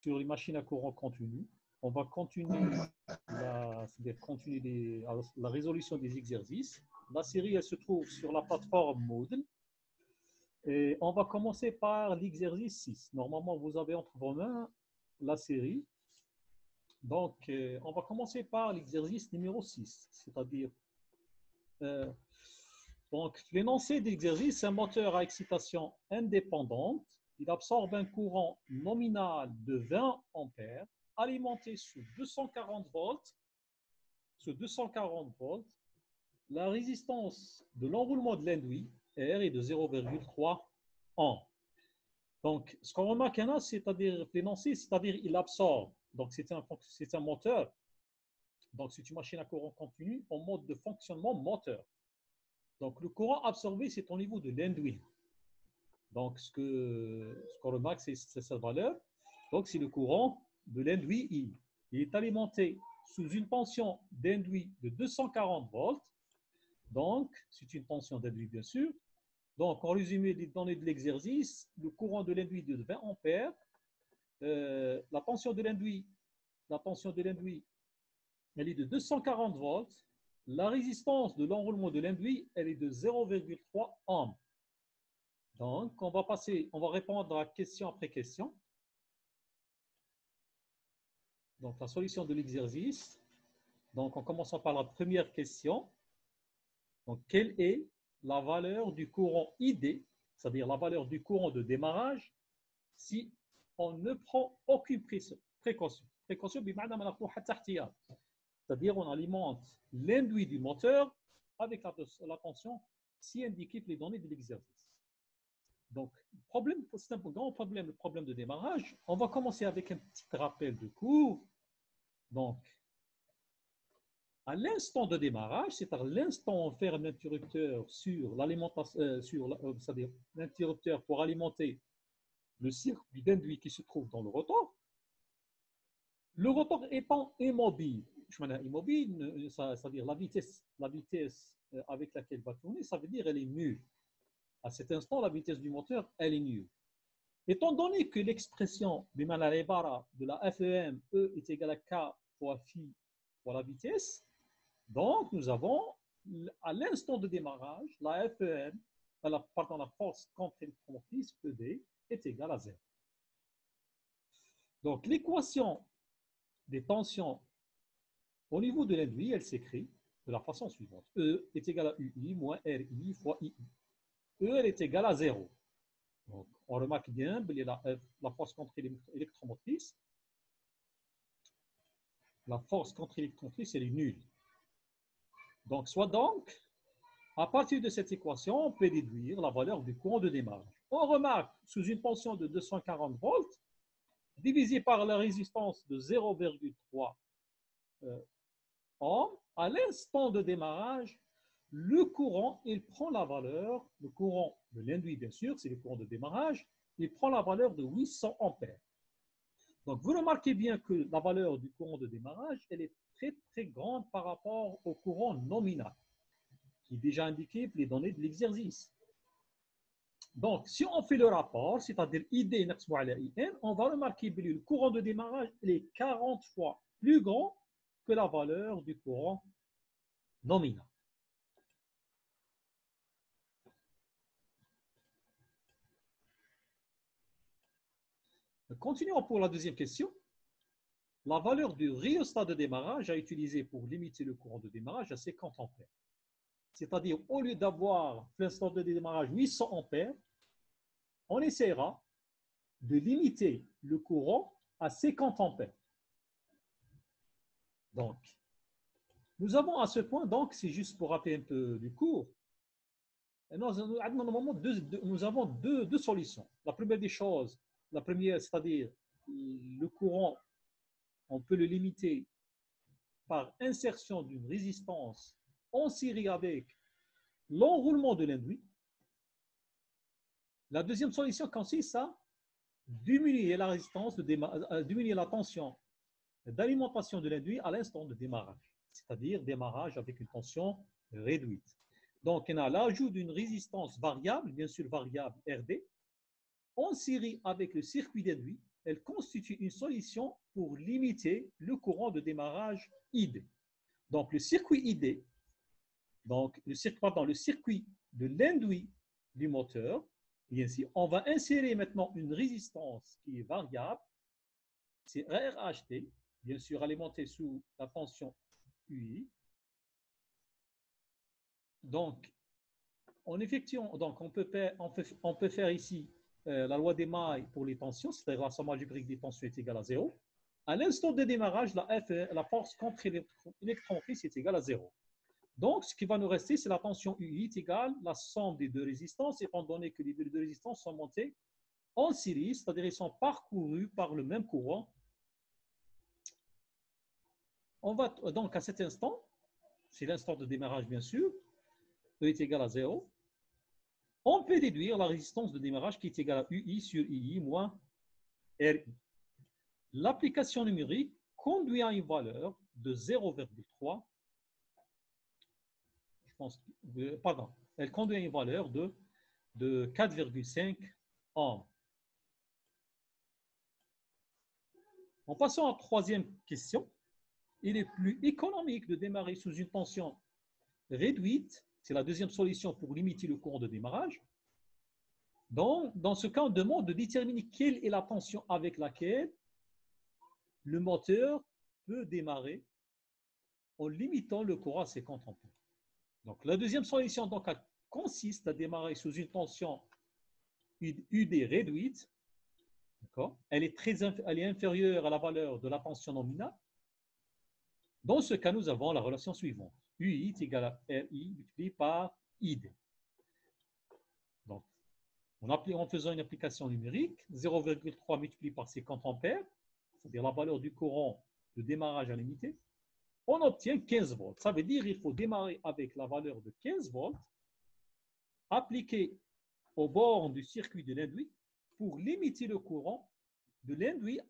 sur les machines à courant continu. On va continuer la résolution des exercices. La série, elle se trouve sur la plateforme Moodle. Et on va commencer par l'exercice 6. Normalement, vous avez entre vos mains la série. Donc, on va commencer par l'exercice numéro 6, c'est-à-dire donc, l'énoncé d'exercice, c'est un moteur à excitation indépendante. Il absorbe un courant nominal de 20 ampères alimenté sous 240 volts. Sous 240 volts, la résistance de l'enroulement de l'induit R est de 0,3 ohms. Donc, ce qu'on remarque là, c'est-à-dire l'énoncé, c'est-à-dire il absorbe. Donc, c'est un moteur. Donc, c'est une machine à courant continu en mode de fonctionnement moteur. Donc, le courant absorbé, c'est au niveau de l'induit. Donc, ce qu'on remarque, c'est sa valeur. Donc, c'est le courant de l'induit I. Il est alimenté sous une tension d'induit de 240 volts. Donc, c'est une tension d'induit, bien sûr. Donc, en résumé, les données de l'exercice, le courant de l'induit de 20 ampères, la tension de l'induit, elle est de 240 volts. La résistance de l'enroulement de l'induit, elle est de 0,3 ohms. Donc, on va répondre à question après question. Donc, la solution de l'exercice. Donc, en commençant par la première question. Donc, quelle est la valeur du courant ID, c'est-à-dire la valeur du courant de démarrage, si on ne prend aucune précaution? Précaution, c'est-à-dire on alimente l'induit du moteur avec la tension si indiquée les données de l'exercice. Donc, c'est un grand problème, le problème de démarrage. On va commencer avec un petit rappel de cours. Donc, à l'instant de démarrage, c'est à l'instant où on ferme l'interrupteur sur l'alimentation, c'est-à-dire l'interrupteur pour alimenter le circuit d'induit qui se trouve dans le rotor. Le rotor étant immobile, c'est-à-dire la vitesse avec laquelle va tourner, ça veut dire qu'elle est nulle. À cet instant, la vitesse du moteur, elle est nulle. Étant donné que l'expression de la FEM, E est égale à K fois phi fois la vitesse, donc nous avons, à l'instant de démarrage, la FEM, la force contre-électromotrice, ED, est égale à 0. Donc l'équation des tensions au niveau de l'induit, elle s'écrit de la façon suivante. E est égal à UI moins RI fois II. E, elle est égale à 0. Donc, on remarque bien la force contre-électromotrice. La force contre-électromotrice, elle est nulle. Donc, à partir de cette équation, on peut déduire la valeur du courant de démarrage. On remarque, sous une tension de 240 volts, divisé par la résistance de 0,3 ohms, à l'instant de démarrage, le courant, il prend la valeur, le courant de l'induit, bien sûr, c'est le courant de démarrage, il prend la valeur de 800 ampères. Donc, vous remarquez bien que la valeur du courant de démarrage, elle est très, très grande par rapport au courant nominal, qui est déjà indiqué les données de l'exercice. Donc, si on fait le rapport, c'est-à-dire ID نقسمه على IN, on va remarquer que le courant de démarrage est 40 fois plus grand que la valeur du courant nominal. Continuons pour la deuxième question. La valeur du rhéostat de démarrage à utiliser pour limiter le courant de démarrage à 50 ampères. C'est-à-dire, au lieu d'avoir l'instant de démarrage 800 ampères, on essaiera de limiter le courant à 50 ampères. Donc, nous avons à ce point, donc, c'est juste pour rappeler un peu du cours, nous avons deux solutions. La première des choses, c'est-à-dire le courant, on peut le limiter par insertion d'une résistance en série avec l'enroulement de l'induit. La deuxième solution consiste à diminuer la résistance, diminuer la tension d'alimentation de l'induit à l'instant de démarrage, c'est-à-dire démarrage avec une tension réduite. Donc, on a l'ajout d'une résistance variable, bien sûr variable RD, en série avec le circuit d'induit elle constitue une solution pour limiter le courant de démarrage ID. Donc, le circuit ID, donc le circuit de l'induit du moteur, et ainsi, on va insérer maintenant une résistance qui est variable, c'est RHT, bien sûr alimentée sous la tension UI. Donc, en effectuant, donc on peut faire ici la loi des mailles pour les tensions, c'est-à-dire la somme algébrique des tensions est égale à 0. À l'instant de démarrage, la force contre électromotrice est égale à 0. Donc, ce qui va nous rester, c'est la tension UI est égale la somme des deux résistances, étant donné que les deux résistances sont montées en série, c'est-à-dire ils sont parcourus par le même courant. On va donc à cet instant, c'est l'instant de démarrage bien sûr, E est égal à 0. On peut déduire la résistance de démarrage qui est égale à UI sur II moins RI. L'application numérique conduit à une valeur de 0,3. Elle conduit à une valeur de 4,5 ohms. En passant à la troisième question, il est plus économique de démarrer sous une tension réduite. C'est la deuxième solution pour limiter le courant de démarrage. Dans ce cas, on demande de déterminer quelle est la tension avec laquelle le moteur peut démarrer en limitant le courant à 50 ampères. Donc, la deuxième solution donc, consiste à démarrer sous une tension UD réduite. Elle est inférieure à la valeur de la tension nominale. Dans ce cas, nous avons la relation suivante. UI est égal à RI multiplié par ID. Donc, en faisant une application numérique, 0,3 multiplié par 50 ampères, c'est-à-dire la valeur du courant de démarrage à l'unité, on obtient 15 volts. Ça veut dire qu'il faut démarrer avec la valeur de 15 volts appliquée au bord du circuit de l'induit pour limiter le courant de l'induit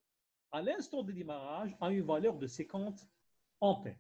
à l'instant de démarrage à une valeur de 50 ampères.